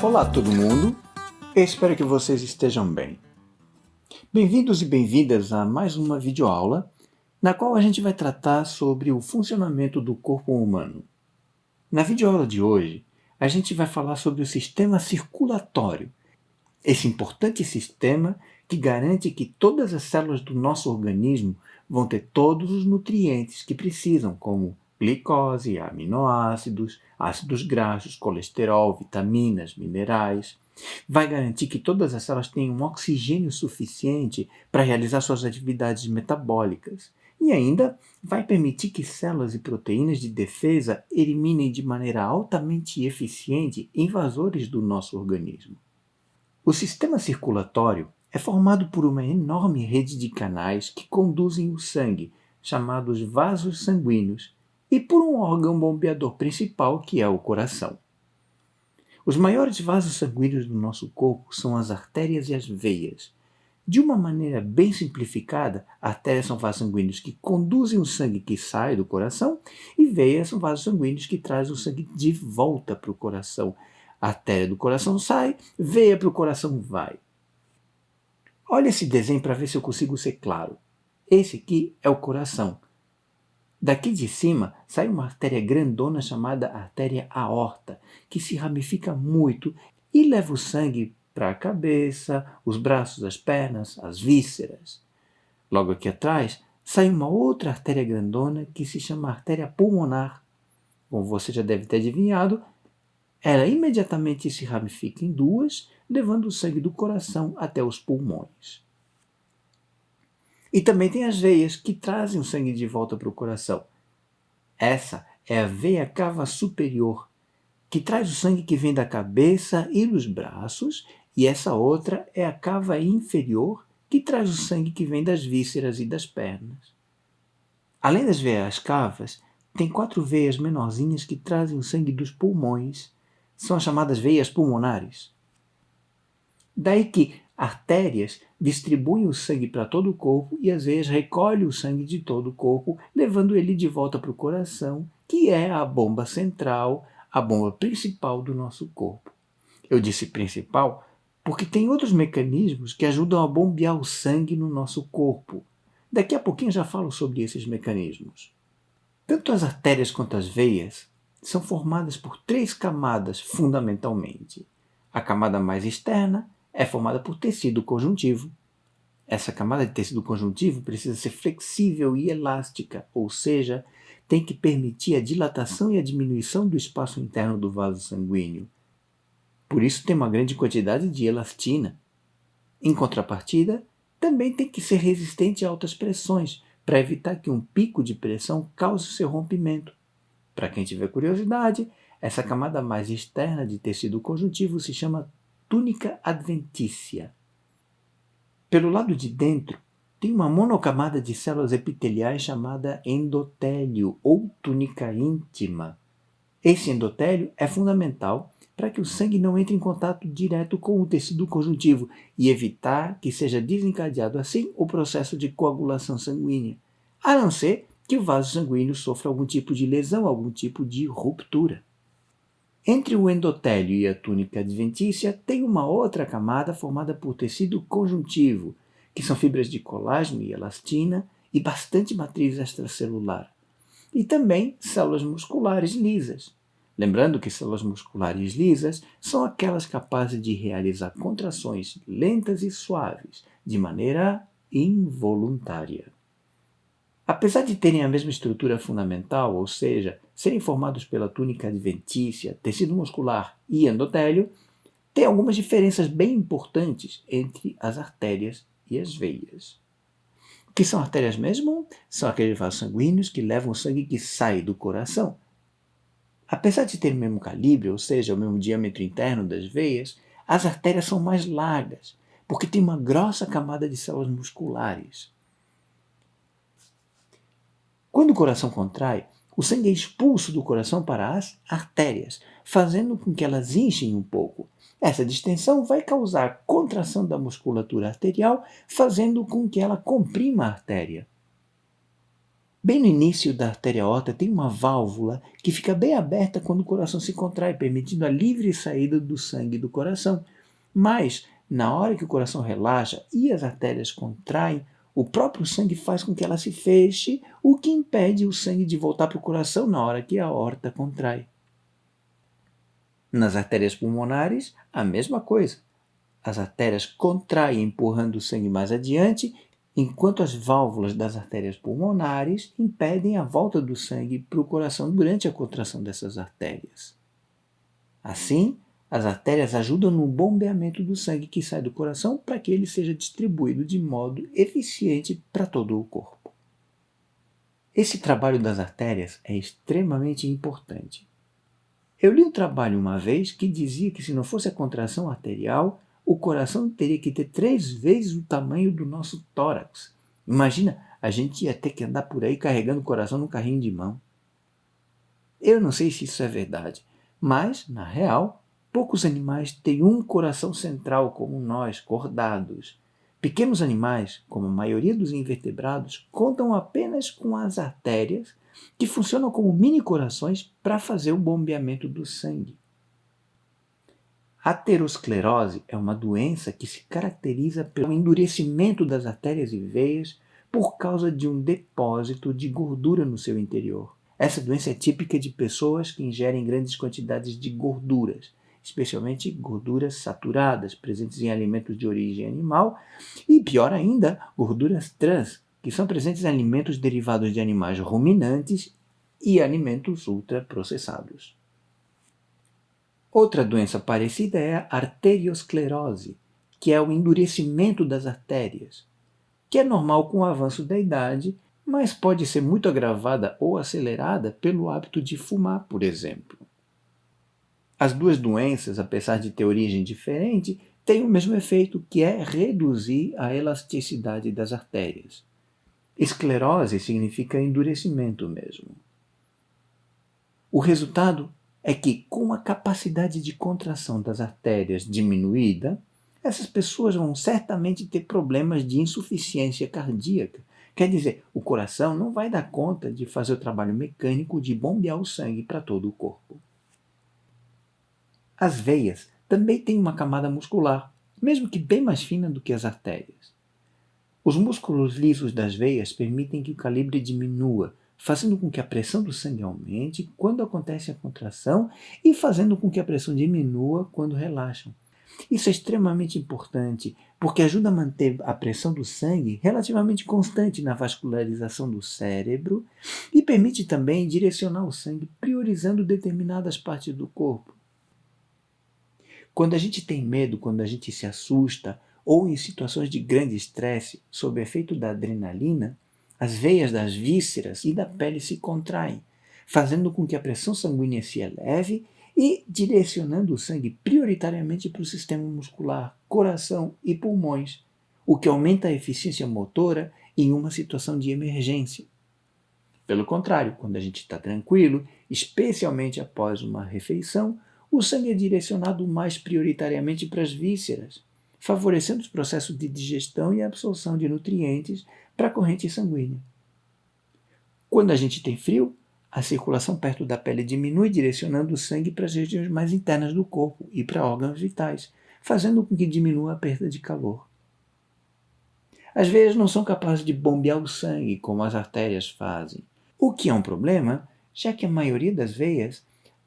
Olá todo mundo, eu espero que vocês estejam bem. Bem-vindos e bem-vindas a mais uma videoaula, na qual a gente vai tratar sobre o funcionamento do corpo humano. Na videoaula de hoje, a gente vai falar sobre o sistema circulatório, esse importante sistema que garante que todas as células do nosso organismo vão ter todos os nutrientes que precisam, como glicose, aminoácidos, ácidos graxos, colesterol, vitaminas, minerais. Vai garantir que todas as células tenham oxigênio suficiente para realizar suas atividades metabólicas. E ainda vai permitir que células e proteínas de defesa eliminem de maneira altamente eficiente invasores do nosso organismo. O sistema circulatório é formado por uma enorme rede de canais que conduzem o sangue, chamados vasos sanguíneos, e por um órgão bombeador principal, que é o coração. Os maiores vasos sanguíneos do nosso corpo são as artérias e as veias. De uma maneira bem simplificada, artérias são vasos sanguíneos que conduzem o sangue que sai do coração e veias são vasos sanguíneos que trazem o sangue de volta para o coração. A artéria do coração sai, veia para o coração vai. Olha esse desenho para ver se eu consigo ser claro. Esse aqui é o coração. Daqui de cima sai uma artéria grandona chamada artéria aorta, que se ramifica muito e leva o sangue para a cabeça, os braços, as pernas, as vísceras. Logo aqui atrás sai uma outra artéria grandona que se chama artéria pulmonar. Como você já deve ter adivinhado, ela imediatamente se ramifica em duas, levando o sangue do coração até os pulmões. E também tem as veias, que trazem o sangue de volta para o coração. Essa é a veia cava superior, que traz o sangue que vem da cabeça e dos braços, e essa outra é a cava inferior, que traz o sangue que vem das vísceras e das pernas. Além das veias cavas, tem 4 veias menorzinhas que trazem o sangue dos pulmões. São as chamadas veias pulmonares. Daí que artérias distribuem o sangue para todo o corpo e as veias recolhem o sangue de todo o corpo, levando ele de volta para o coração, que é a bomba central, a bomba principal do nosso corpo. Eu disse principal porque tem outros mecanismos que ajudam a bombear o sangue no nosso corpo. Daqui a pouquinho eu já falo sobre esses mecanismos. Tanto as artérias quanto as veias são formadas por 3 camadas, fundamentalmente. A camada mais externa é formada por tecido conjuntivo. Essa camada de tecido conjuntivo precisa ser flexível e elástica, ou seja, tem que permitir a dilatação e a diminuição do espaço interno do vaso sanguíneo. Por isso tem uma grande quantidade de elastina. Em contrapartida, também tem que ser resistente a altas pressões, para evitar que um pico de pressão cause seu rompimento. Para quem tiver curiosidade, essa camada mais externa de tecido conjuntivo se chama túnica adventícia. Pelo lado de dentro, tem uma monocamada de células epiteliais chamada endotélio ou túnica íntima. Esse endotélio é fundamental para que o sangue não entre em contato direto com o tecido conjuntivo e evitar que seja desencadeado assim o processo de coagulação sanguínea, a não ser que o vaso sanguíneo sofra algum tipo de lesão, algum tipo de ruptura. Entre o endotélio e a túnica adventícia tem uma outra camada formada por tecido conjuntivo, que são fibras de colágeno e elastina e bastante matriz extracelular. E também células musculares lisas. Lembrando que células musculares lisas são aquelas capazes de realizar contrações lentas e suaves, de maneira involuntária. Apesar de terem a mesma estrutura fundamental, ou seja, serem formados pela túnica adventícia, tecido muscular e endotélio, tem algumas diferenças bem importantes entre as artérias e as veias. O que são artérias mesmo? São aqueles vasos sanguíneos que levam o sangue que sai do coração. Apesar de ter o mesmo calibre, ou seja, o mesmo diâmetro interno das veias, as artérias são mais largas, porque tem uma grossa camada de células musculares. Quando o coração contrai, o sangue é expulso do coração para as artérias, fazendo com que elas inchem um pouco. Essa distensão vai causar contração da musculatura arterial, fazendo com que ela comprima a artéria. Bem no início da artéria aorta tem uma válvula que fica bem aberta quando o coração se contrai, permitindo a livre saída do sangue do coração. Mas, na hora que o coração relaxa e as artérias contraem, o próprio sangue faz com que ela se feche, o que impede o sangue de voltar para o coração na hora que a aorta contrai. Nas artérias pulmonares, a mesma coisa. As artérias contraem empurrando o sangue mais adiante, enquanto as válvulas das artérias pulmonares impedem a volta do sangue para o coração durante a contração dessas artérias. Assim, as artérias ajudam no bombeamento do sangue que sai do coração para que ele seja distribuído de modo eficiente para todo o corpo. Esse trabalho das artérias é extremamente importante. Eu li um trabalho uma vez que dizia que se não fosse a contração arterial, o coração teria que ter 3 vezes o tamanho do nosso tórax. Imagina, a gente ia ter que andar por aí carregando o coração num carrinho de mão. Eu não sei se isso é verdade, mas, na real, poucos animais têm um coração central como nós, cordados. Pequenos animais, como a maioria dos invertebrados, contam apenas com as artérias, que funcionam como mini-corações para fazer o bombeamento do sangue. A aterosclerose é uma doença que se caracteriza pelo endurecimento das artérias e veias por causa de um depósito de gordura no seu interior. Essa doença é típica de pessoas que ingerem grandes quantidades de gorduras, especialmente gorduras saturadas, presentes em alimentos de origem animal, e, pior ainda, gorduras trans, que são presentes em alimentos derivados de animais ruminantes e alimentos ultraprocessados. Outra doença parecida é a arteriosclerose, que é o endurecimento das artérias, que é normal com o avanço da idade, mas pode ser muito agravada ou acelerada pelo hábito de fumar, por exemplo. As duas doenças, apesar de ter origem diferente, têm o mesmo efeito, que é reduzir a elasticidade das artérias. Esclerose significa endurecimento mesmo. O resultado é que, com a capacidade de contração das artérias diminuída, essas pessoas vão certamente ter problemas de insuficiência cardíaca. Quer dizer, o coração não vai dar conta de fazer o trabalho mecânico de bombear o sangue para todo o corpo. As veias também têm uma camada muscular, mesmo que bem mais fina do que as artérias. Os músculos lisos das veias permitem que o calibre diminua, fazendo com que a pressão do sangue aumente quando acontece a contração e fazendo com que a pressão diminua quando relaxam. Isso é extremamente importante, porque ajuda a manter a pressão do sangue relativamente constante na vascularização do cérebro e permite também direcionar o sangue priorizando determinadas partes do corpo. Quando a gente tem medo, quando a gente se assusta, ou em situações de grande estresse, sob efeito da adrenalina, as veias das vísceras e da pele se contraem, fazendo com que a pressão sanguínea se eleve e direcionando o sangue prioritariamente para o sistema muscular, coração e pulmões, o que aumenta a eficiência motora em uma situação de emergência. Pelo contrário, quando a gente está tranquilo, especialmente após uma refeição, o sangue é direcionado mais prioritariamente para as vísceras, favorecendo os processos de digestão e absorção de nutrientes para a corrente sanguínea. Quando a gente tem frio, a circulação perto da pele diminui, direcionando o sangue para as regiões mais internas do corpo e para órgãos vitais, fazendo com que diminua a perda de calor. As veias não são capazes de bombear o sangue como as artérias fazem, o que é um problema, já que a maioria das veias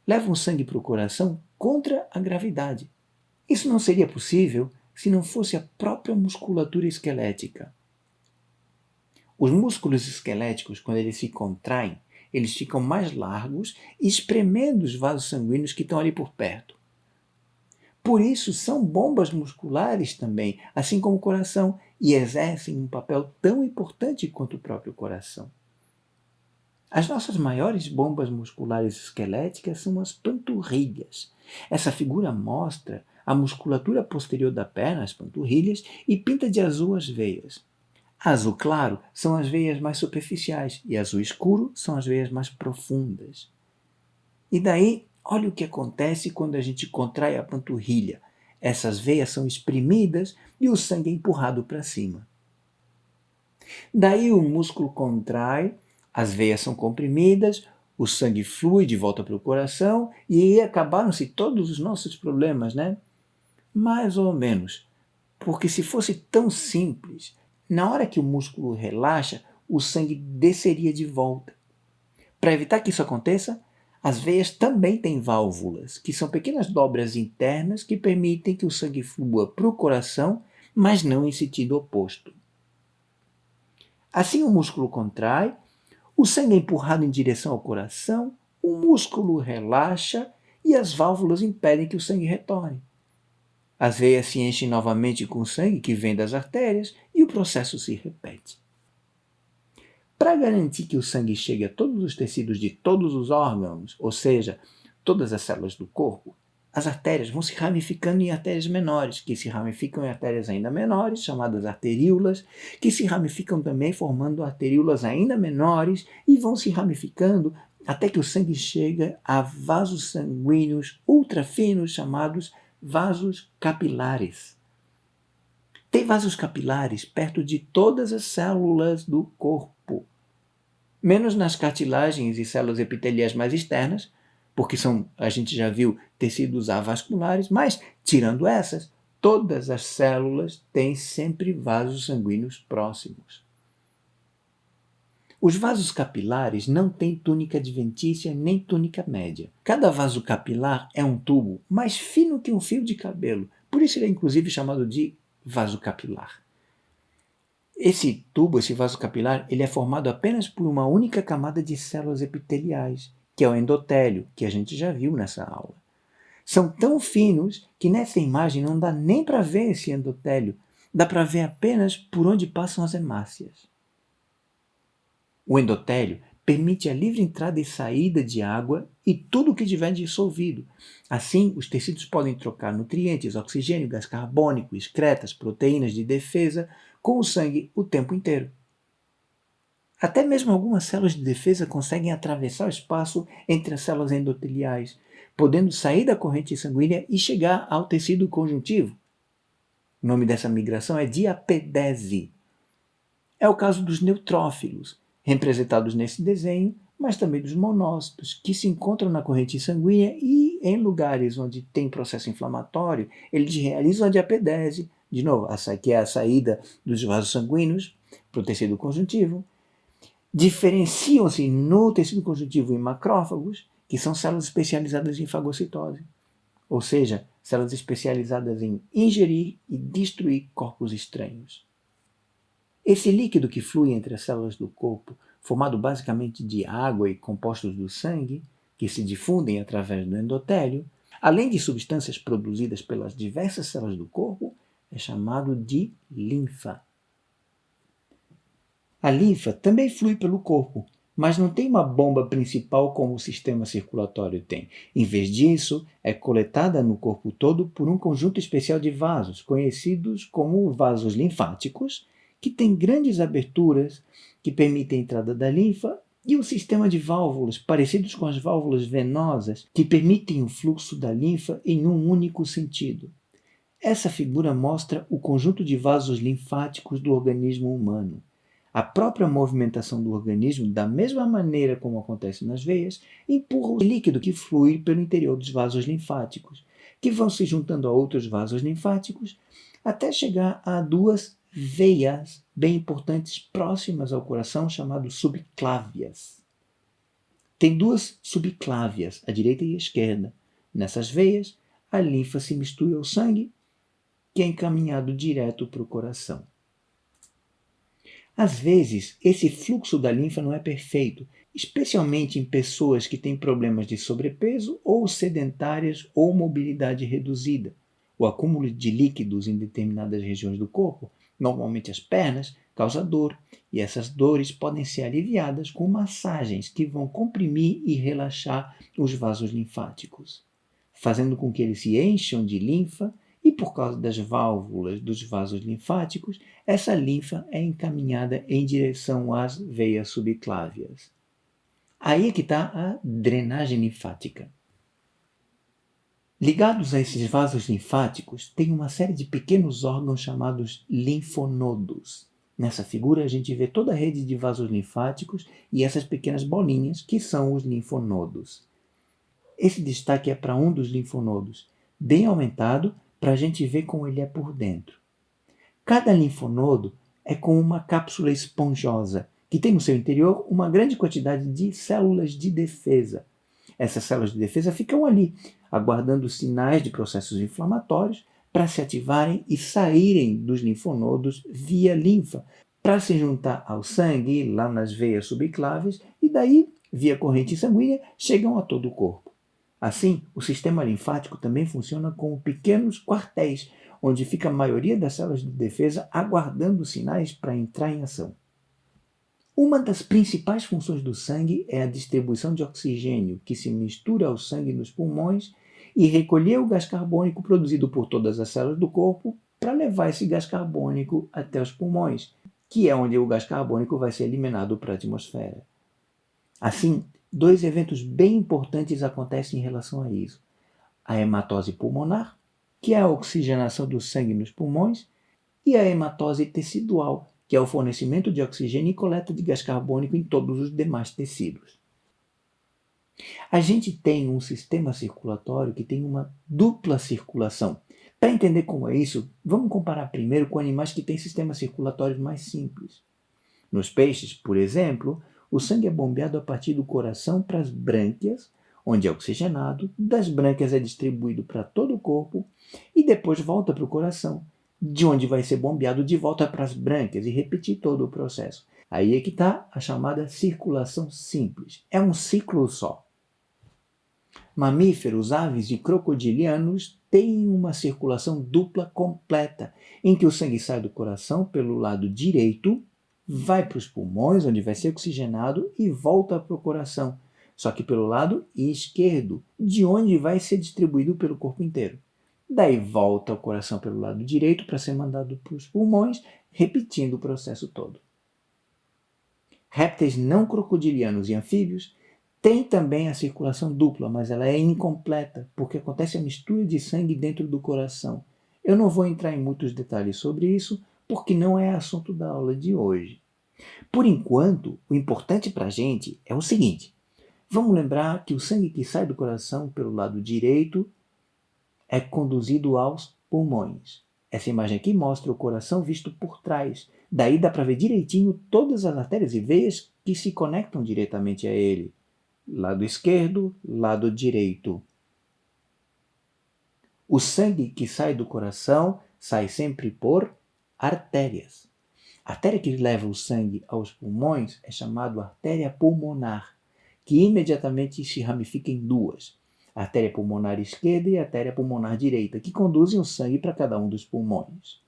levam o sangue para o coração contra a gravidade. Isso não seria possível se não fosse a própria musculatura esquelética. Os músculos esqueléticos, quando eles se contraem, eles ficam mais largos e espremendo os vasos sanguíneos que estão ali por perto. Por isso, são bombas musculares também, assim como o coração, e exercem um papel tão importante quanto o próprio coração. As nossas maiores bombas musculares esqueléticas são as panturrilhas. Essa figura mostra a musculatura posterior da perna, as panturrilhas, e pinta de azul as veias. Azul claro são as veias mais superficiais e azul escuro são as veias mais profundas. E daí, olha o que acontece quando a gente contrai a panturrilha. Essas veias são exprimidas e o sangue é empurrado para cima. Daí o músculo contrai, As veias são comprimidas, o sangue flui de volta para o coração e aí acabaram-se todos os nossos problemas, né? Mais ou menos. Porque se fosse tão simples, na hora que o músculo relaxa, o sangue desceria de volta. Para evitar que isso aconteça, as veias também têm válvulas, que são pequenas dobras internas que permitem que o sangue flua para o coração, mas não em sentido oposto. Assim o músculo contrai, o sangue é empurrado em direção ao coração, o músculo relaxa e as válvulas impedem que o sangue retorne. As veias se enchem novamente com sangue que vem das artérias e o processo se repete. Para garantir que o sangue chegue a todos os tecidos de todos os órgãos, ou seja, todas as células do corpo, as artérias vão se ramificando em artérias menores, que se ramificam em artérias ainda menores, chamadas arteríolas, que se ramificam também formando arteríolas ainda menores e vão se ramificando até que o sangue chega a vasos sanguíneos ultrafinos chamados vasos capilares. Tem vasos capilares perto de todas as células do corpo, menos nas cartilagens e células epiteliais mais externas, porque a gente já viu tecidos avasculares, mas, tirando essas, todas as células têm sempre vasos sanguíneos próximos. Os vasos capilares não têm túnica adventícia nem túnica média. Cada vaso capilar é um tubo mais fino que um fio de cabelo, por isso ele é inclusive chamado de vaso capilar. Esse tubo, esse vaso capilar, ele é formado apenas por uma única camada de células epiteliais, que é o endotélio, que a gente já viu nessa aula. São tão finos que nessa imagem não dá nem para ver esse endotélio, dá para ver apenas por onde passam as hemácias. O endotélio permite a livre entrada e saída de água e tudo o que tiver dissolvido. Assim, os tecidos podem trocar nutrientes, oxigênio, gás carbônico, excretas, proteínas de defesa com o sangue o tempo inteiro. Até mesmo algumas células de defesa conseguem atravessar o espaço entre as células endoteliais, podendo sair da corrente sanguínea e chegar ao tecido conjuntivo. O nome dessa migração é diapedese. É o caso dos neutrófilos, representados nesse desenho, mas também dos monócitos, que se encontram na corrente sanguínea e em lugares onde tem processo inflamatório, eles realizam a diapedese, de novo, que é a saída dos vasos sanguíneos para o tecido conjuntivo. Diferenciam-se no tecido conjuntivo em macrófagos, que são células especializadas em fagocitose, ou seja, células especializadas em ingerir e destruir corpos estranhos. Esse líquido que flui entre as células do corpo, formado basicamente de água e compostos do sangue, que se difundem através do endotélio, além de substâncias produzidas pelas diversas células do corpo, é chamado de linfa. A linfa também flui pelo corpo, mas não tem uma bomba principal como o sistema circulatório tem. Em vez disso, é coletada no corpo todo por um conjunto especial de vasos, conhecidos como vasos linfáticos, que têm grandes aberturas que permitem a entrada da linfa, e um sistema de válvulas parecidos com as válvulas venosas que permitem o fluxo da linfa em um único sentido. Essa figura mostra o conjunto de vasos linfáticos do organismo humano. A própria movimentação do organismo, da mesma maneira como acontece nas veias, empurra o líquido que flui pelo interior dos vasos linfáticos, que vão se juntando a outros vasos linfáticos até chegar a duas veias bem importantes próximas ao coração, chamadas subclávias. Tem duas subclávias, a direita e a esquerda. Nessas veias, a linfa se mistura ao sangue, que é encaminhado direto para o coração. Às vezes, esse fluxo da linfa não é perfeito, especialmente em pessoas que têm problemas de sobrepeso ou sedentárias ou mobilidade reduzida. O acúmulo de líquidos em determinadas regiões do corpo, normalmente as pernas, causa dor, e essas dores podem ser aliviadas com massagens que vão comprimir e relaxar os vasos linfáticos, fazendo com que eles se encham de linfa. E por causa das válvulas dos vasos linfáticos, essa linfa é encaminhada em direção às veias subclávias. Aí é que está a drenagem linfática. Ligados a esses vasos linfáticos, tem uma série de pequenos órgãos chamados linfonodos. Nessa figura a gente vê toda a rede de vasos linfáticos e essas pequenas bolinhas que são os linfonodos. Esse destaque é para um dos linfonodos, bem aumentado para a gente ver como ele é por dentro. Cada linfonodo é como uma cápsula esponjosa, que tem no seu interior uma grande quantidade de células de defesa. Essas células de defesa ficam ali, aguardando sinais de processos inflamatórios para se ativarem e saírem dos linfonodos via linfa, para se juntar ao sangue, lá nas veias subcláveis, e daí, via corrente sanguínea, chegam a todo o corpo. Assim, o sistema linfático também funciona como pequenos quartéis, onde fica a maioria das células de defesa aguardando sinais para entrar em ação. Uma das principais funções do sangue é a distribuição de oxigênio, que se mistura ao sangue nos pulmões e recolher o gás carbônico produzido por todas as células do corpo para levar esse gás carbônico até os pulmões, que é onde o gás carbônico vai ser eliminado para a atmosfera. Assim, dois eventos bem importantes acontecem em relação a isso. A hematose pulmonar, que é a oxigenação do sangue nos pulmões, e a hematose tecidual, que é o fornecimento de oxigênio e coleta de gás carbônico em todos os demais tecidos. A gente tem um sistema circulatório que tem uma dupla circulação. Para entender como é isso, vamos comparar primeiro com animais que têm sistemas circulatórios mais simples. Nos peixes, por exemplo, o sangue é bombeado a partir do coração para as brânquias, onde é oxigenado, das brânquias é distribuído para todo o corpo e depois volta para o coração, de onde vai ser bombeado de volta para as brânquias e repetir todo o processo. Aí é que está a chamada circulação simples. É um ciclo só. Mamíferos, aves e crocodilianos têm uma circulação dupla completa, em que o sangue sai do coração pelo lado direito, vai para os pulmões, onde vai ser oxigenado, e volta para o coração, só que pelo lado esquerdo, de onde vai ser distribuído pelo corpo inteiro. Daí volta o coração pelo lado direito para ser mandado para os pulmões, repetindo o processo todo. Répteis não crocodilianos e anfíbios têm também a circulação dupla, mas ela é incompleta, porque acontece a mistura de sangue dentro do coração. Eu não vou entrar em muitos detalhes sobre isso, porque não é assunto da aula de hoje. Por enquanto, o importante para a gente é o seguinte: vamos lembrar que o sangue que sai do coração pelo lado direito é conduzido aos pulmões. Essa imagem aqui mostra o coração visto por trás. Daí dá para ver direitinho todas as artérias e veias que se conectam diretamente a ele. Lado esquerdo, lado direito. O sangue que sai do coração sai sempre por artérias. A artéria que leva o sangue aos pulmões é chamada artéria pulmonar, que imediatamente se ramifica em duas: a artéria pulmonar esquerda e a artéria pulmonar direita, que conduzem o sangue para cada um dos pulmões.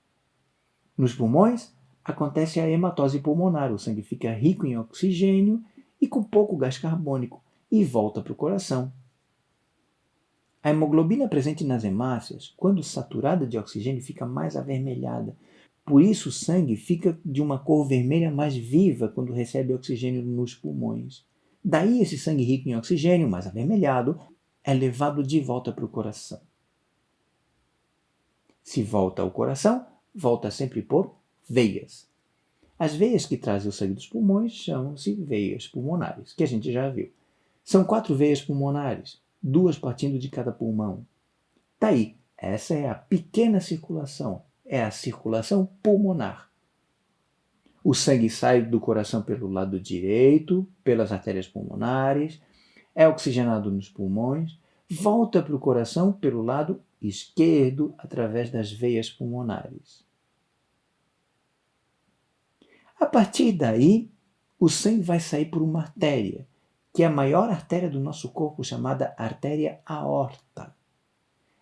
Nos pulmões, acontece a hematose pulmonar, o sangue fica rico em oxigênio e com pouco gás carbônico, e volta para o coração. A hemoglobina presente nas hemácias, quando saturada de oxigênio, fica mais avermelhada. Por isso o sangue fica de uma cor vermelha mais viva quando recebe oxigênio nos pulmões. Daí esse sangue rico em oxigênio, mais avermelhado, é levado de volta para o coração. Se volta ao coração, volta sempre por veias. As veias que trazem o sangue dos pulmões chamam-se veias pulmonares, que a gente já viu. São 4 veias pulmonares, 2 partindo de cada pulmão. Tá aí, essa é a pequena circulação, é a circulação pulmonar. O sangue sai do coração pelo lado direito, pelas artérias pulmonares, é oxigenado nos pulmões, volta para o coração pelo lado esquerdo, através das veias pulmonares. A partir daí, o sangue vai sair por uma artéria, que é a maior artéria do nosso corpo, chamada artéria aorta.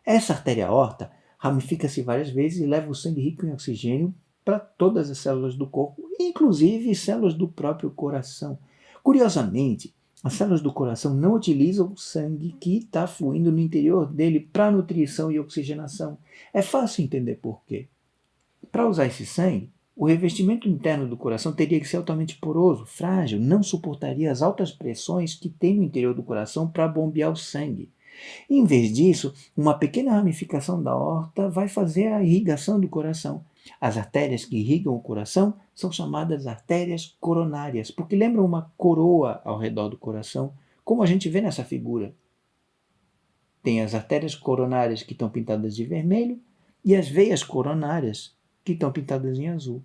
Essa artéria aorta ramifica-se várias vezes e leva o sangue rico em oxigênio para todas as células do corpo, inclusive células do próprio coração. Curiosamente, as células do coração não utilizam o sangue que está fluindo no interior dele para nutrição e oxigenação. É fácil entender por quê. Para usar esse sangue, o revestimento interno do coração teria que ser altamente poroso, frágil, não suportaria as altas pressões que tem no interior do coração para bombear o sangue. Em vez disso, uma pequena ramificação da aorta vai fazer a irrigação do coração. As artérias que irrigam o coração são chamadas artérias coronárias, porque lembram uma coroa ao redor do coração, como a gente vê nessa figura. Tem as artérias coronárias que estão pintadas de vermelho e as veias coronárias que estão pintadas em azul.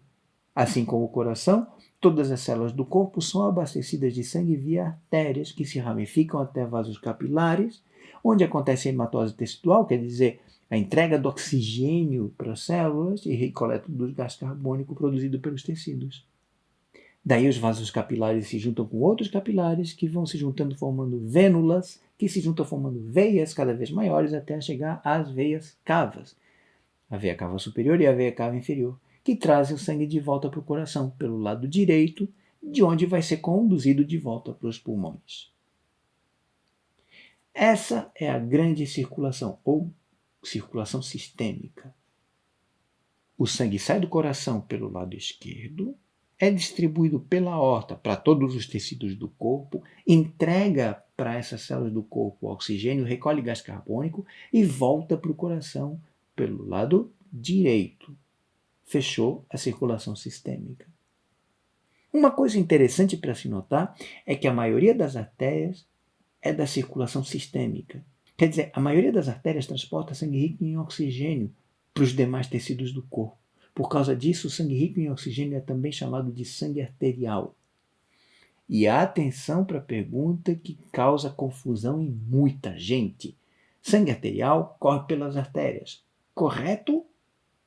Assim como o coração, todas as células do corpo são abastecidas de sangue via artérias que se ramificam até vasos capilares, onde acontece a hematose tecidual, quer dizer, a entrega do oxigênio para as células e recoleta do gás carbônico produzido pelos tecidos. Daí os vasos capilares se juntam com outros capilares que vão se juntando formando vênulas, que se juntam formando veias cada vez maiores até chegar às veias cavas. A veia cava superior e a veia cava inferior, que trazem o sangue de volta para o coração, pelo lado direito, de onde vai ser conduzido de volta para os pulmões. Essa é a grande circulação, ou circulação sistêmica. O sangue sai do coração pelo lado esquerdo, é distribuído pela aorta para todos os tecidos do corpo, entrega para essas células do corpo oxigênio, recolhe gás carbônico e volta para o coração pelo lado direito. Fechou a circulação sistêmica. Uma coisa interessante para se notar é que a maioria das artérias é da circulação sistêmica. Quer dizer, a maioria das artérias transporta sangue rico em oxigênio para os demais tecidos do corpo. Por causa disso, o sangue rico em oxigênio é também chamado de sangue arterial. E atenção para a pergunta que causa confusão em muita gente. Sangue arterial corre pelas artérias. Correto?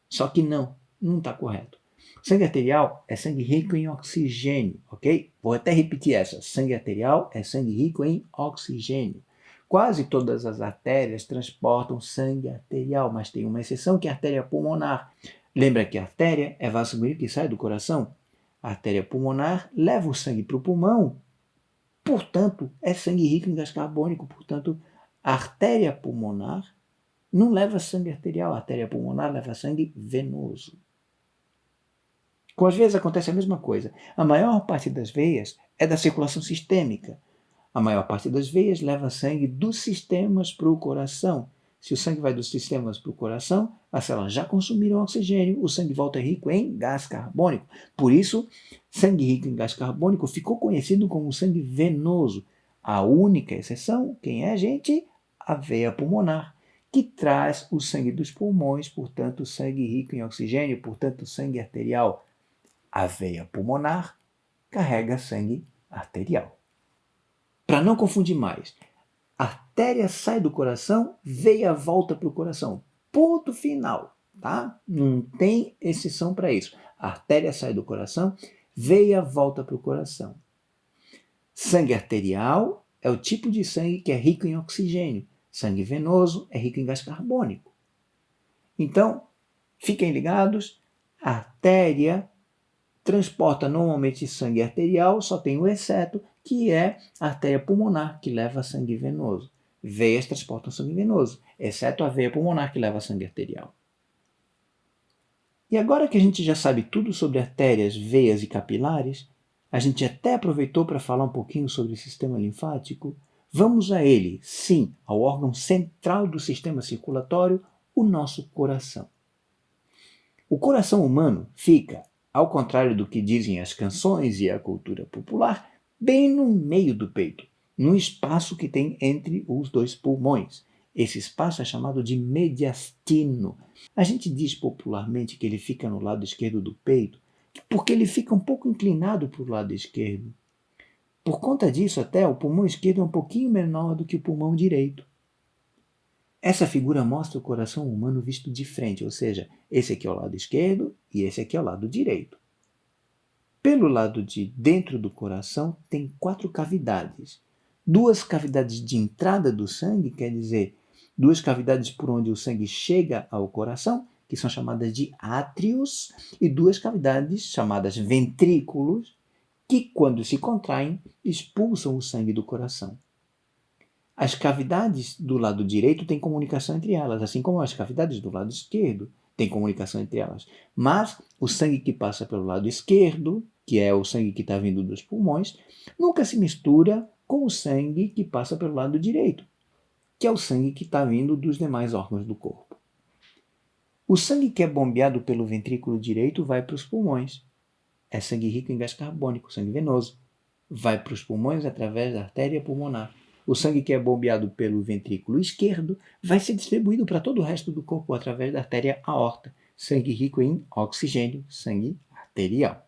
Só que não está correto. Sangue arterial é sangue rico em oxigênio, ok? Vou até repetir essa. Sangue arterial é sangue rico em oxigênio. Quase todas as artérias transportam sangue arterial, mas tem uma exceção que é a artéria pulmonar. Lembra que a artéria é vaso sanguíneo que sai do coração? A artéria pulmonar leva o sangue para o pulmão, portanto, é sangue rico em gás carbônico. Portanto, a artéria pulmonar não leva sangue arterial, a artéria pulmonar leva sangue venoso. Com as veias acontece a mesma coisa. A maior parte das veias é da circulação sistêmica. A maior parte das veias leva sangue dos sistemas para o coração. Se o sangue vai dos sistemas para o coração, as células já consumiram oxigênio, o sangue volta rico em gás carbônico. Por isso, sangue rico em gás carbônico ficou conhecido como sangue venoso. A única exceção, quem é, gente? A veia pulmonar, que traz o sangue dos pulmões, portanto, sangue rico em oxigênio, portanto, sangue arterial. A veia pulmonar carrega sangue arterial. Para não confundir mais, artéria sai do coração, veia volta para o coração. Ponto final, tá? Não tem exceção para isso. A artéria sai do coração, veia volta para o coração. Sangue arterial é o tipo de sangue que é rico em oxigênio. Sangue venoso é rico em gás carbônico. Então, fiquem ligados, a artéria transporta normalmente sangue arterial, só tem o exceto, que é a artéria pulmonar, que leva sangue venoso. Veias transportam sangue venoso, exceto a veia pulmonar, que leva sangue arterial. E agora que a gente já sabe tudo sobre artérias, veias e capilares, a gente até aproveitou para falar um pouquinho sobre o sistema linfático. Vamos a ele, sim, ao órgão central do sistema circulatório, o nosso coração. O coração humano fica, ao contrário do que dizem as canções e a cultura popular, bem no meio do peito, num espaço que tem entre os dois pulmões. Esse espaço é chamado de mediastino. A gente diz popularmente que ele fica no lado esquerdo do peito, porque ele fica um pouco inclinado para o lado esquerdo. Por conta disso, até, o pulmão esquerdo é um pouquinho menor do que o pulmão direito. Essa figura mostra o coração humano visto de frente, ou seja, esse aqui é o lado esquerdo e esse aqui é o lado direito. Pelo lado de dentro do coração tem 4 cavidades. 2 cavidades de entrada do sangue, quer dizer, 2 cavidades por onde o sangue chega ao coração, que são chamadas de átrios, e 2 cavidades chamadas ventrículos, que quando se contraem, expulsam o sangue do coração. As cavidades do lado direito têm comunicação entre elas, assim como as cavidades do lado esquerdo têm comunicação entre elas. Mas o sangue que passa pelo lado esquerdo, que é o sangue que está vindo dos pulmões, nunca se mistura com o sangue que passa pelo lado direito. que é o sangue que está vindo dos demais órgãos do corpo. O sangue que é bombeado pelo ventrículo direito vai para os pulmões. É sangue rico em gás carbônico, sangue venoso. Vai para os pulmões através da artéria pulmonar. O sangue que é bombeado pelo ventrículo esquerdo vai ser distribuído para todo o resto do corpo através da artéria aorta. Sangue rico em oxigênio, sangue arterial.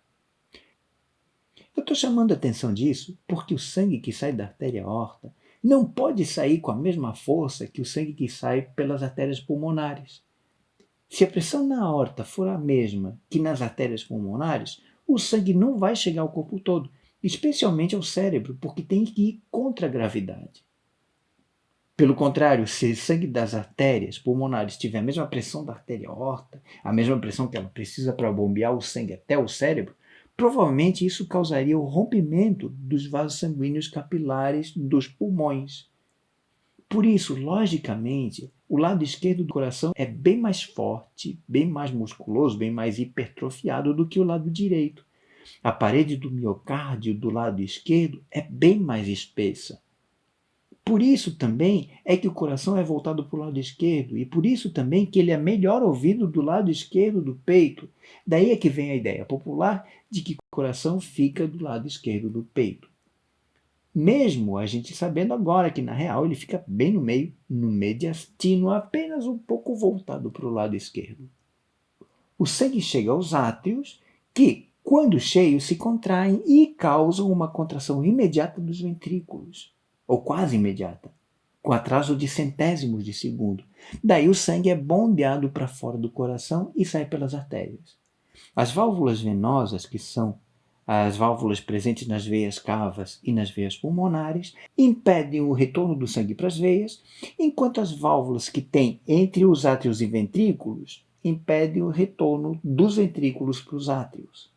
Eu estou chamando a atenção disso porque o sangue que sai da artéria aorta não pode sair com a mesma força que o sangue que sai pelas artérias pulmonares. Se a pressão na aorta for a mesma que nas artérias pulmonares, o sangue não vai chegar ao corpo todo, especialmente ao cérebro, porque tem que ir contra a gravidade. Pelo contrário, se o sangue das artérias pulmonares tiver a mesma pressão da artéria aorta, a mesma pressão que ela precisa para bombear o sangue até o cérebro, provavelmente isso causaria o rompimento dos vasos sanguíneos capilares dos pulmões. Por isso, logicamente, o lado esquerdo do coração é bem mais forte, bem mais musculoso, bem mais hipertrofiado do que o lado direito. A parede do miocárdio do lado esquerdo é bem mais espessa. Por isso também é que o coração é voltado para o lado esquerdo e por isso também que ele é melhor ouvido do lado esquerdo do peito. Daí é que vem a ideia popular de que o coração fica do lado esquerdo do peito. Mesmo a gente sabendo agora que na real ele fica bem no meio, no mediastino, apenas um pouco voltado para o lado esquerdo. O sangue chega aos átrios, que, quando cheios, se contraem e causam uma contração imediata dos ventrículos, ou quase imediata, com atraso de centésimos de segundo. Daí o sangue é bombeado para fora do coração e sai pelas artérias. As válvulas venosas, que são as válvulas presentes nas veias cavas e nas veias pulmonares, impedem o retorno do sangue para as veias, enquanto as válvulas que têm entre os átrios e ventrículos impedem o retorno dos ventrículos para os átrios.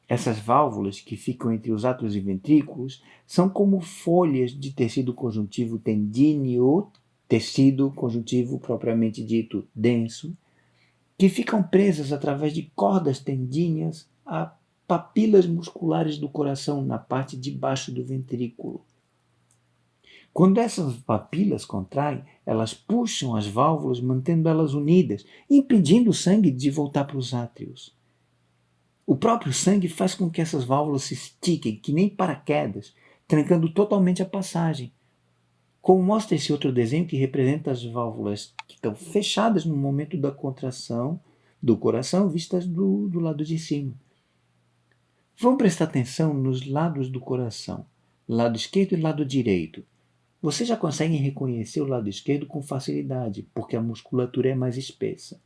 Essas válvulas que ficam entre os átrios e ventrículos são como folhas de tecido conjuntivo tendíneo, tecido conjuntivo propriamente dito denso, que ficam presas através de cordas tendíneas a papilas musculares do coração na parte de baixo do ventrículo. Quando essas papilas contraem, elas puxam as válvulas, mantendo elas unidas, impedindo o sangue de voltar para os átrios. O próprio sangue faz com que essas válvulas se estiquem, que nem paraquedas, trancando totalmente a passagem. Como mostra esse outro desenho que representa as válvulas que estão fechadas no momento da contração do coração, vistas do lado de cima. Vamos prestar atenção nos lados do coração, lado esquerdo e lado direito. Vocês já conseguem reconhecer o lado esquerdo com facilidade, porque a musculatura é mais espessa.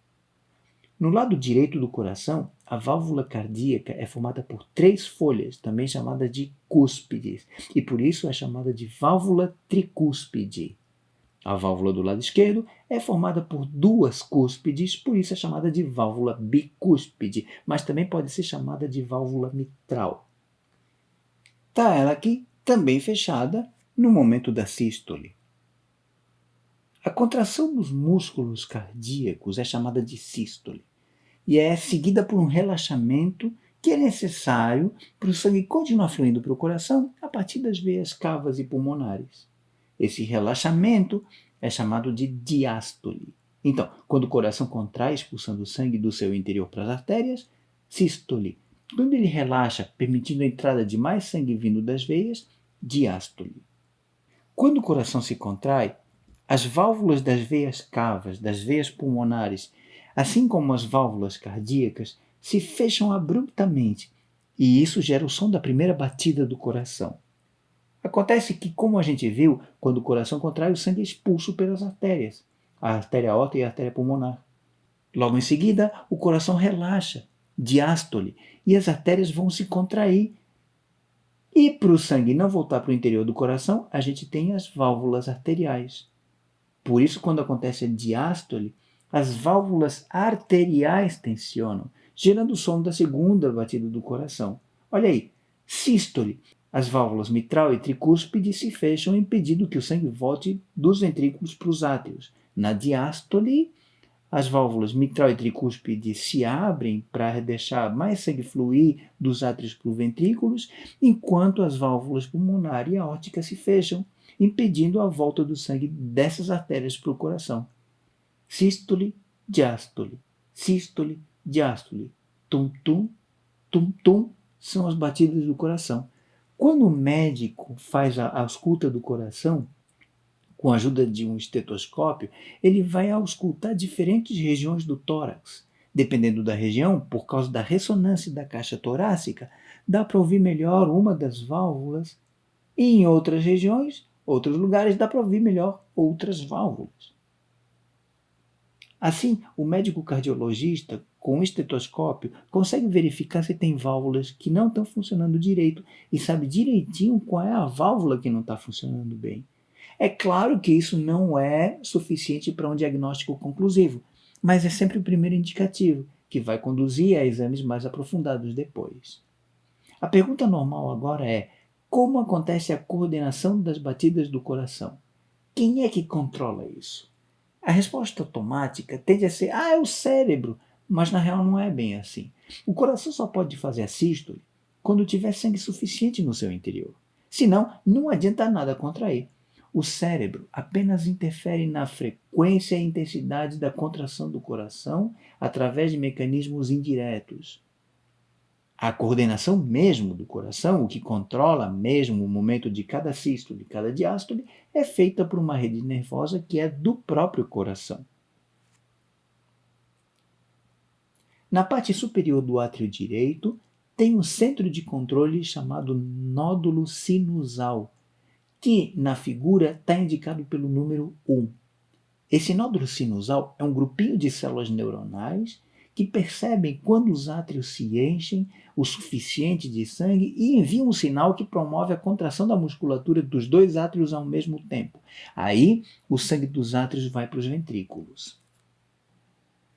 No lado direito do coração, a válvula cardíaca é formada por 3 folhas, também chamadas de cúspides, e por isso é chamada de válvula tricúspide. A válvula do lado esquerdo é formada por 2 cúspides, por isso é chamada de válvula bicúspide, mas também pode ser chamada de válvula mitral. Está ela aqui, também fechada, no momento da sístole. A contração dos músculos cardíacos é chamada de sístole e é seguida por um relaxamento que é necessário para o sangue continuar fluindo para o coração a partir das veias cavas e pulmonares. Esse relaxamento é chamado de diástole. Então, quando o coração contrai, expulsando o sangue do seu interior para as artérias, sístole. Quando ele relaxa, permitindo a entrada de mais sangue vindo das veias, diástole. Quando o coração se contrai, as válvulas das veias cavas, das veias pulmonares, assim como as válvulas cardíacas, se fecham abruptamente e isso gera o som da primeira batida do coração. Acontece que, como a gente viu, quando o coração contrai, o sangue é expulso pelas artérias, a artéria aorta e a artéria pulmonar. Logo em seguida, o coração relaxa, diástole, e as artérias vão se contrair. E para o sangue não voltar para o interior do coração, a gente tem as válvulas arteriais. Por isso, quando acontece a diástole, as válvulas arteriais tensionam, gerando o som da segunda batida do coração. Olha aí, sístole. As válvulas mitral e tricúspide se fecham, impedindo que o sangue volte dos ventrículos para os átrios. Na diástole, as válvulas mitral e tricúspide se abrem para deixar mais sangue fluir dos átrios para os ventrículos, enquanto as válvulas pulmonar e aórtica se fecham, impedindo a volta do sangue dessas artérias para o coração. Sístole, diástole, sístole, diástole, tum-tum, tum-tum, são as batidas do coração. Quando o médico faz a ausculta do coração, com a ajuda de um estetoscópio, ele vai auscultar diferentes regiões do tórax. Dependendo da região, por causa da ressonância da caixa torácica, dá para ouvir melhor uma das válvulas, e em outras regiões, outros lugares, dá para ouvir melhor outras válvulas. Assim, o médico cardiologista, com o estetoscópio, consegue verificar se tem válvulas que não estão funcionando direito e sabe direitinho qual é a válvula que não está funcionando bem. É claro que isso não é suficiente para um diagnóstico conclusivo, mas é sempre o primeiro indicativo, que vai conduzir a exames mais aprofundados depois. A pergunta normal agora é: como acontece a coordenação das batidas do coração? Quem é que controla isso? A resposta automática tende a ser: é o cérebro, mas na real não é bem assim. O coração só pode fazer a sístole quando tiver sangue suficiente no seu interior. Senão, não adianta nada contrair. O cérebro apenas interfere na frequência e intensidade da contração do coração através de mecanismos indiretos. A coordenação mesmo do coração, o que controla mesmo o momento de cada sístole e cada diástole, é feita por uma rede nervosa que é do próprio coração. Na parte superior do átrio direito, tem um centro de controle chamado nódulo sinusal, que na figura está indicado pelo número 1. Esse nódulo sinusal é um grupinho de células neuronais que percebem quando os átrios se enchem o suficiente de sangue e enviam um sinal que promove a contração da musculatura dos dois átrios ao mesmo tempo. Aí, o sangue dos átrios vai para os ventrículos.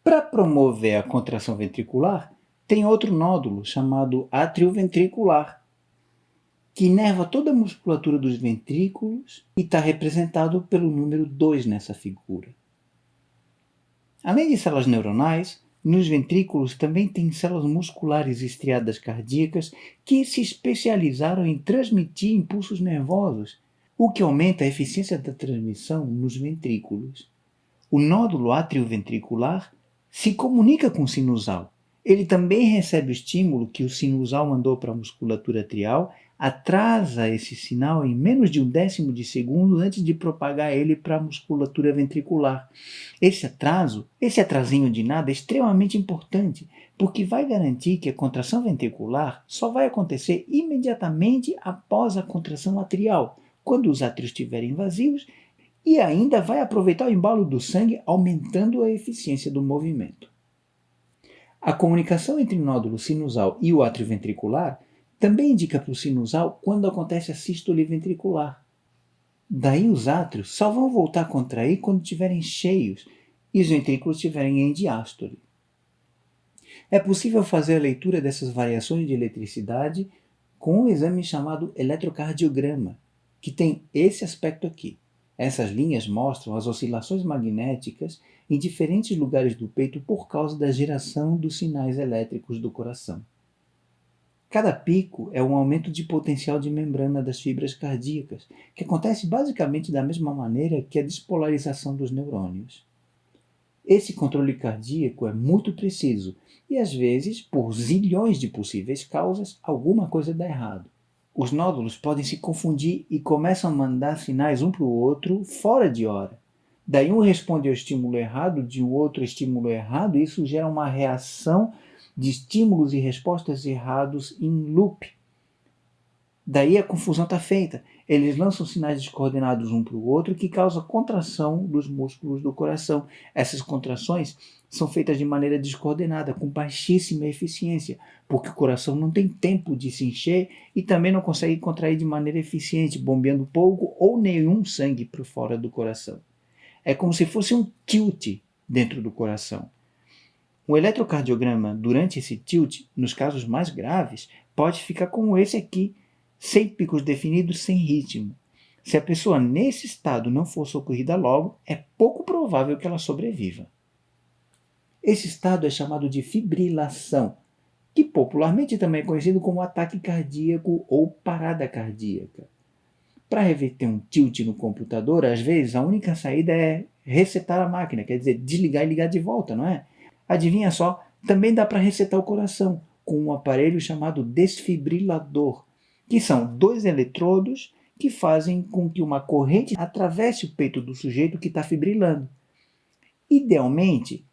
Para promover a contração ventricular, tem outro nódulo chamado átrio ventricular, que inerva toda a musculatura dos ventrículos e está representado pelo número 2 nessa figura. Além de células neuronais, nos ventrículos também tem células musculares estriadas cardíacas que se especializaram em transmitir impulsos nervosos, o que aumenta a eficiência da transmissão nos ventrículos. O nódulo atrioventricular se comunica com o sinusal. Ele também recebe o estímulo que o sinusal mandou para a musculatura atrial, atrasa esse sinal em menos de 1/10 de segundo antes de propagar ele para a musculatura ventricular. Esse atrasinho de nada é extremamente importante, porque vai garantir que a contração ventricular só vai acontecer imediatamente após a contração atrial, quando os átrios estiverem vazios, e ainda vai aproveitar o embalo do sangue, aumentando a eficiência do movimento. A comunicação entre o nódulo sinusal e o átrio ventricular também indica para o sinusal quando acontece a sístole ventricular. Daí os átrios só vão voltar a contrair quando estiverem cheios e os ventrículos estiverem em diástole. É possível fazer a leitura dessas variações de eletricidade com um exame chamado eletrocardiograma, que tem esse aspecto aqui. Essas linhas mostram as oscilações magnéticas em diferentes lugares do peito por causa da geração dos sinais elétricos do coração. Cada pico é um aumento de potencial de membrana das fibras cardíacas, que acontece basicamente da mesma maneira que a despolarização dos neurônios. Esse controle cardíaco é muito preciso e, às vezes, por zilhões de possíveis causas, alguma coisa dá errado. Os nódulos podem se confundir e começam a mandar sinais um para o outro fora de hora. Daí um responde ao estímulo errado de um outro estímulo errado e isso gera uma reação de estímulos e respostas errados em loop. Daí a confusão está feita. Eles lançam sinais descoordenados um para o outro que causa contração dos músculos do coração. Essas contrações são feitas de maneira descoordenada, com baixíssima eficiência, porque o coração não tem tempo de se encher e também não consegue contrair de maneira eficiente, bombeando pouco ou nenhum sangue para fora do coração. É como se fosse um tilt dentro do coração. O eletrocardiograma durante esse tilt, nos casos mais graves, pode ficar como esse aqui, sem picos definidos, sem ritmo. Se a pessoa nesse estado não for socorrida logo, é pouco provável que ela sobreviva. Esse estado é chamado de fibrilação, que popularmente também é conhecido como ataque cardíaco ou parada cardíaca. Para reverter um tilt no computador, às vezes a única saída é resetar a máquina, quer dizer, desligar e ligar de volta, não é? Adivinha só, também dá para resetar o coração com um aparelho chamado desfibrilador, que são dois eletrodos que fazem com que uma corrente atravesse o peito do sujeito que está fibrilando. Idealmente,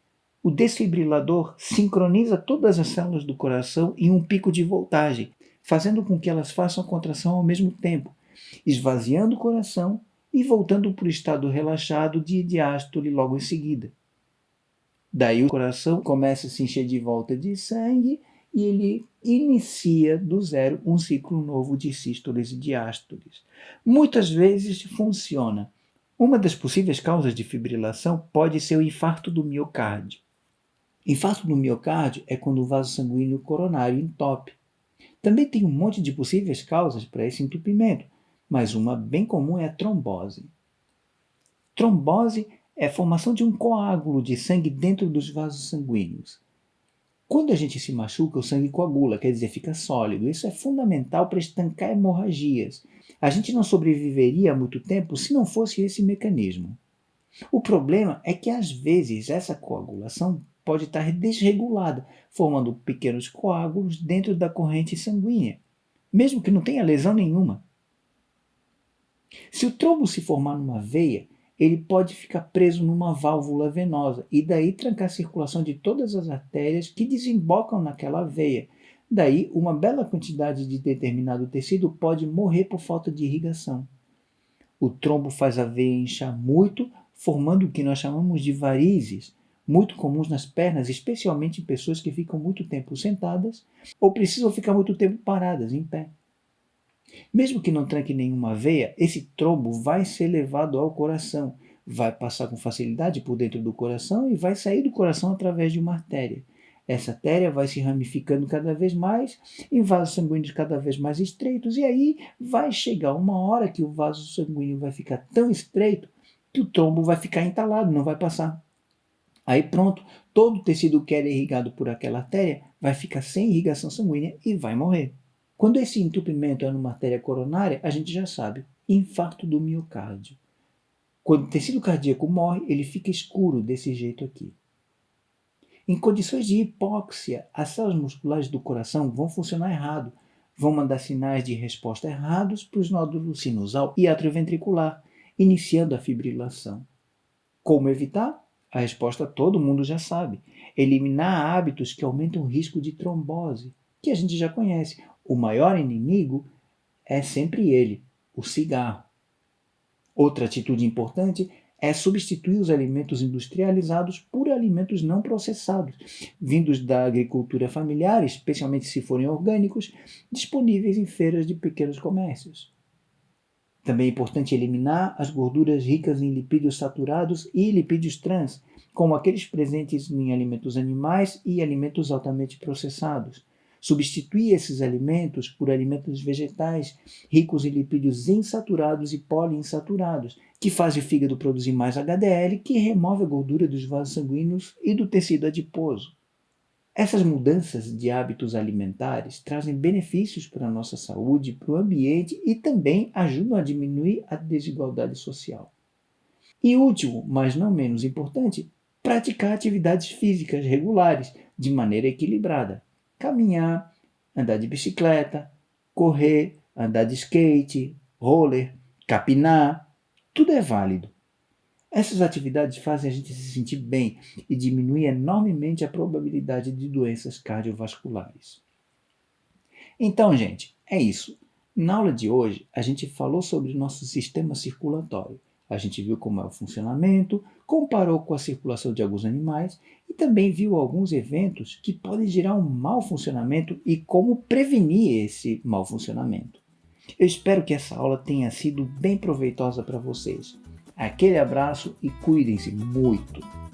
o desfibrilador sincroniza todas as células do coração em um pico de voltagem, fazendo com que elas façam a contração ao mesmo tempo, esvaziando o coração e voltando para o estado relaxado de diástole logo em seguida. Daí o coração começa a se encher de volta de sangue e ele inicia do zero um ciclo novo de sístoles e diástoles. Muitas vezes funciona. Uma das possíveis causas de fibrilação pode ser o infarto do miocárdio. Infarto do miocárdio é quando o vaso sanguíneo coronário entope. Também tem um monte de possíveis causas para esse entupimento, mas uma bem comum é a trombose. Trombose é a formação de um coágulo de sangue dentro dos vasos sanguíneos. Quando a gente se machuca, o sangue coagula, quer dizer, fica sólido. Isso é fundamental para estancar hemorragias. A gente não sobreviveria há muito tempo se não fosse esse mecanismo. O problema é que, às vezes, essa coagulação pode estar desregulada, formando pequenos coágulos dentro da corrente sanguínea, mesmo que não tenha lesão nenhuma. Se o trombo se formar numa veia, ele pode ficar preso numa válvula venosa e daí trancar a circulação de todas as artérias que desembocam naquela veia. Daí, uma bela quantidade de determinado tecido pode morrer por falta de irrigação. O trombo faz a veia inchar muito, formando o que nós chamamos de varizes, muito comuns nas pernas, especialmente em pessoas que ficam muito tempo sentadas ou precisam ficar muito tempo paradas, em pé. Mesmo que não tranque nenhuma veia, esse trombo vai ser levado ao coração, vai passar com facilidade por dentro do coração e vai sair do coração através de uma artéria. Essa artéria vai se ramificando cada vez mais em vasos sanguíneos cada vez mais estreitos, e aí vai chegar uma hora que o vaso sanguíneo vai ficar tão estreito que o trombo vai ficar entalado, não vai passar. Aí pronto, todo o tecido que era irrigado por aquela artéria vai ficar sem irrigação sanguínea e vai morrer. Quando esse entupimento é numa artéria coronária, a gente já sabe, infarto do miocárdio. Quando o tecido cardíaco morre, ele fica escuro desse jeito aqui. Em condições de hipóxia, as células musculares do coração vão funcionar errado, vão mandar sinais de resposta errados para os nódulos sinusal e atrioventricular, iniciando a fibrilação. Como evitar? A resposta todo mundo já sabe. Eliminar hábitos que aumentam o risco de trombose, que a gente já conhece. O maior inimigo é sempre ele, o cigarro. Outra atitude importante é substituir os alimentos industrializados por alimentos não processados, vindos da agricultura familiar, especialmente se forem orgânicos, disponíveis em feiras de pequenos comércios. Também é importante eliminar as gorduras ricas em lipídios saturados e lipídios trans, como aqueles presentes em alimentos animais e alimentos altamente processados. Substituir esses alimentos por alimentos vegetais ricos em lipídios insaturados e poliinsaturados, que fazem o fígado produzir mais HDL, que remove a gordura dos vasos sanguíneos e do tecido adiposo. Essas mudanças de hábitos alimentares trazem benefícios para a nossa saúde, para o ambiente e também ajudam a diminuir a desigualdade social. E último, mas não menos importante, praticar atividades físicas regulares, de maneira equilibrada. Caminhar, andar de bicicleta, correr, andar de skate, roller, capinar, tudo é válido. Essas atividades fazem a gente se sentir bem e diminuem enormemente a probabilidade de doenças cardiovasculares. Então, gente, é isso. Na aula de hoje, a gente falou sobre o nosso sistema circulatório. A gente viu como é o funcionamento, comparou com a circulação de alguns animais e também viu alguns eventos que podem gerar um mau funcionamento e como prevenir esse mau funcionamento. Eu espero que essa aula tenha sido bem proveitosa para vocês. Aquele abraço e cuidem-se muito!